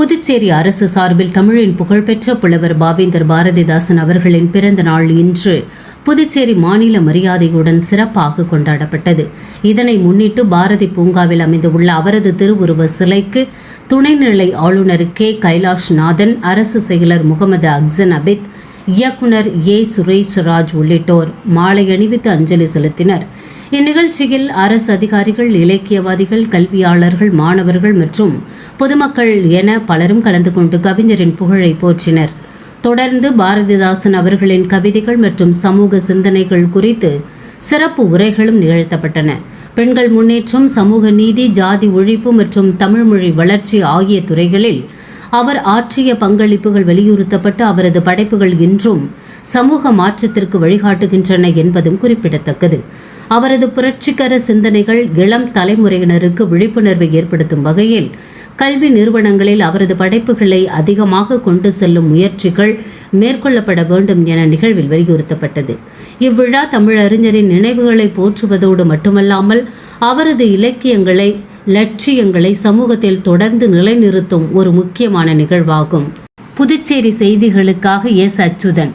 புதுச்சேரி அரசு சார்பில் தமிழின் புகழ்பெற்ற புலவர் பாவேந்தர் பாரதிதாசன் அவர்களின் பிறந்த நாள் இன்று புதுச்சேரி மாநில மரியாதையுடன் சிறப்பாக கொண்டாடப்பட்டது. இதனை முன்னிட்டு பாரதி பூங்காவில் அமைந்துள்ள அவரது திருவுருவ சிலைக்கு துணைநிலை ஆளுநர் கே கைலாஷ்நாதன், அரசு செயலர் முகமது அக்சன் அபித், இயக்குனர் ஏ சுரேஷ் ராஜ் உள்ளிட்டோர் மாலை அணிவித்து அஞ்சலி செலுத்தினர். இந்நிகழ்ச்சியில் அரசு அதிகாரிகள், இலக்கியவாதிகள், கல்வியாளர்கள், மாணவர்கள் மற்றும் பொதுமக்கள் என பலரும் கலந்து கொண்டு கவிஞரின் புகழை போற்றினர். தொடர்ந்து பாரதிதாசன் அவர்களின் கவிதைகள் மற்றும் சமூக சிந்தனைகள் குறித்து சிறப்பு உரைகளும் நிகழ்த்தப்பட்டன. பெண்கள் முன்னேற்றம், சமூக நீதி, ஜாதி ஒழிப்பு மற்றும் தமிழ்மொழி வளர்ச்சி ஆகிய துறைகளில் அவர் ஆற்றிய பங்களிப்புகள் வலியுறுத்தப்பட்டு அவரது படைப்புகள் இன்றும் சமூக மாற்றத்திற்கு வழிகாட்டுகின்றன என்பதும் குறிப்பிடத்தக்கது. அவரது புரட்சிகர சிந்தனைகள் இளம் தலைமுறையினருக்கு விழிப்புணர்வை ஏற்படுத்தும் வகையில் கல்வி நிறுவனங்களில் அவரது படைப்புகளை அதிகமாக கொண்டு செல்லும் முயற்சிகள் மேற்கொள்ளப்பட வேண்டும் என நிகழ்வில் வலியுறுத்தப்பட்டது. இவ்விழா தமிழறிஞரின் நினைவுகளை போற்றுவதோடு மட்டுமல்லாமல் அவரது இலக்கியங்களை, லட்சியங்களை சமூகத்தில் தொடர்ந்து நிலைநிறுத்தும் ஒரு முக்கியமான நிகழ்வாகும். புதுச்சேரி செய்திகளுக்காக எஸ். அச்சுதன்.